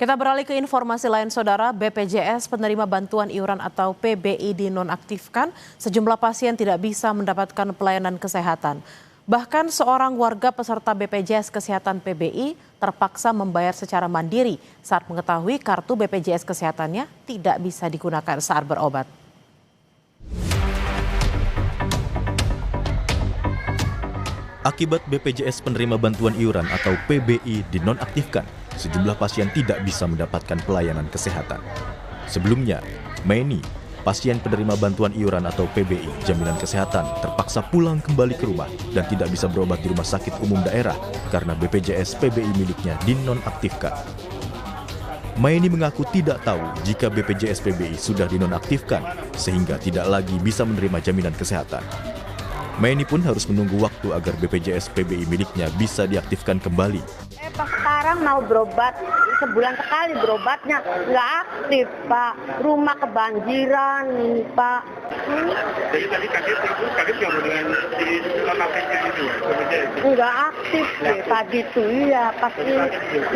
Kita beralih ke informasi lain, Saudara. BPJS penerima bantuan iuran atau PBI dinonaktifkan. Sejumlah pasien tidak bisa mendapatkan pelayanan kesehatan. Bahkan seorang warga peserta BPJS Kesehatan PBI terpaksa membayar secara mandiri saat mengetahui kartu BPJS Kesehatannya tidak bisa digunakan saat berobat. Akibat BPJS penerima bantuan iuran atau PBI dinonaktifkan, sejumlah pasien tidak bisa mendapatkan pelayanan kesehatan. Sebelumnya, Meni, pasien penerima bantuan iuran atau PBI jaminan kesehatan, terpaksa pulang kembali ke rumah dan tidak bisa berobat di rumah sakit umum daerah karena BPJS PBI miliknya dinonaktifkan. Meni mengaku tidak tahu jika BPJS PBI sudah dinonaktifkan sehingga tidak lagi bisa menerima jaminan kesehatan. Meni pun harus menunggu waktu agar BPJS PBI miliknya bisa diaktifkan kembali. Pas sekarang mau berobat, sebulan sekali berobatnya, nggak aktif, Pak. Rumah kebanjiran, Pak. Jadi tadi kaget nggak mau dengan dinonaktifkan itu? Nggak aktif deh, tadi tuh iya, pasti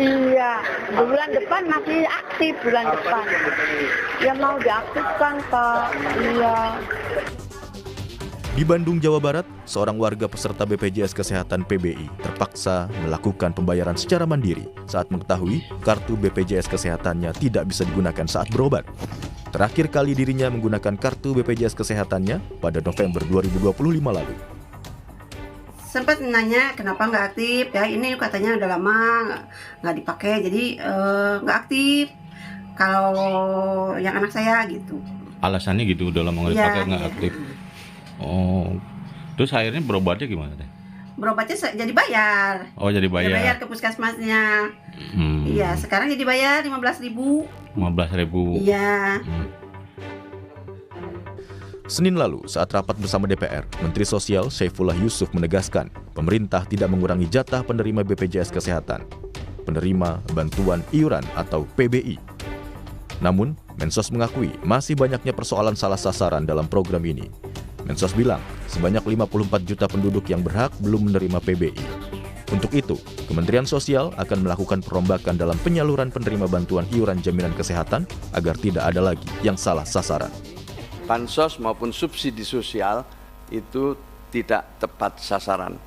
iya. Bulan depan masih aktif, bulan depan. Ya mau diaktifkan, Pak, iya. Di Bandung, Jawa Barat, seorang warga peserta BPJS Kesehatan PBI terpaksa melakukan pembayaran secara mandiri saat mengetahui kartu BPJS Kesehatannya tidak bisa digunakan saat berobat. Terakhir kali dirinya menggunakan kartu BPJS Kesehatannya pada November 2025 lalu. Sempat nanya kenapa nggak aktif, ya ini katanya udah lama nggak dipakai, jadi nggak aktif. Kalau yang anak saya gitu. Alasannya gitu, udah lama nggak dipakai, nggak aktif. Oh, terus akhirnya berobatnya gimana deh? Berobatnya jadi bayar. Oh, jadi bayar. Jadi bayar ke puskesmasnya. Iya, sekarang jadi bayar 15.000. 15.000. Iya. Senin lalu, saat rapat bersama DPR, Menteri Sosial Syaifullah Yusuf menegaskan pemerintah tidak mengurangi jatah penerima BPJS Kesehatan, penerima bantuan iuran atau PBI. Namun, Mensos mengakui masih banyaknya persoalan salah sasaran dalam program ini. Mensos bilang, sebanyak 54 juta penduduk yang berhak belum menerima PBI. Untuk itu, Kementerian Sosial akan melakukan perombakan dalam penyaluran penerima bantuan iuran jaminan kesehatan agar tidak ada lagi yang salah sasaran. Bansos maupun subsidi sosial itu tidak tepat sasaran.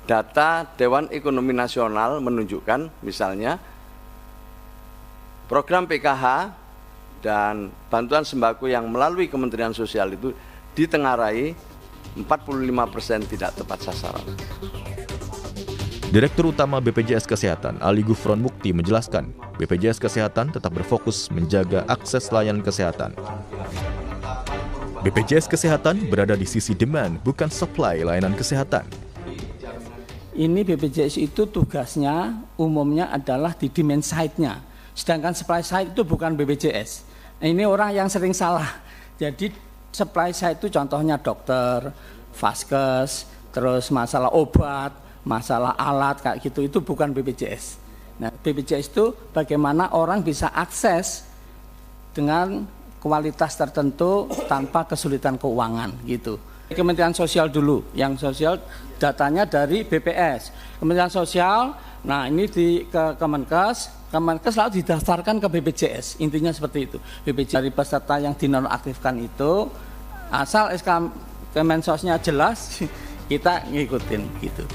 Data Dewan Ekonomi Nasional menunjukkan misalnya program PKH dan bantuan sembako yang melalui Kementerian Sosial itu ditengarai 45% tidak tepat sasaran. Direktur Utama BPJS Kesehatan Ali Gufron Mukti menjelaskan, BPJS Kesehatan tetap berfokus menjaga akses layanan kesehatan. BPJS Kesehatan berada di sisi demand, bukan supply layanan kesehatan. Ini BPJS itu tugasnya umumnya adalah di demand side-nya, sedangkan supply side itu bukan BPJS. Ini orang yang sering salah. Jadi supply side itu contohnya dokter, vaskes, terus masalah obat, masalah alat kayak gitu, itu bukan BPJS. Nah, BPJS itu bagaimana orang bisa akses dengan kualitas tertentu tanpa kesulitan keuangan gitu. Kementerian Sosial dulu, yang sosial datanya dari BPS. Kementerian Sosial, nah ini ke Kemenkes lalu didaftarkan ke BPJS, intinya seperti itu. BPJS dari peserta yang dinonaktifkan itu, asal SK Kemensosnya jelas, kita ngikutin gitu.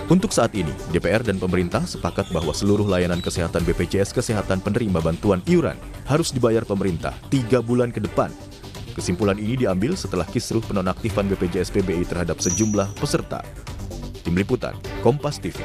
Untuk saat ini, DPR dan pemerintah sepakat bahwa seluruh layanan kesehatan BPJS Kesehatan penerima bantuan iuran harus dibayar pemerintah 3 bulan ke depan. Kesimpulan ini diambil setelah kisruh penonaktifan BPJS PBI terhadap sejumlah peserta. Tim Liputan, Kompas TV.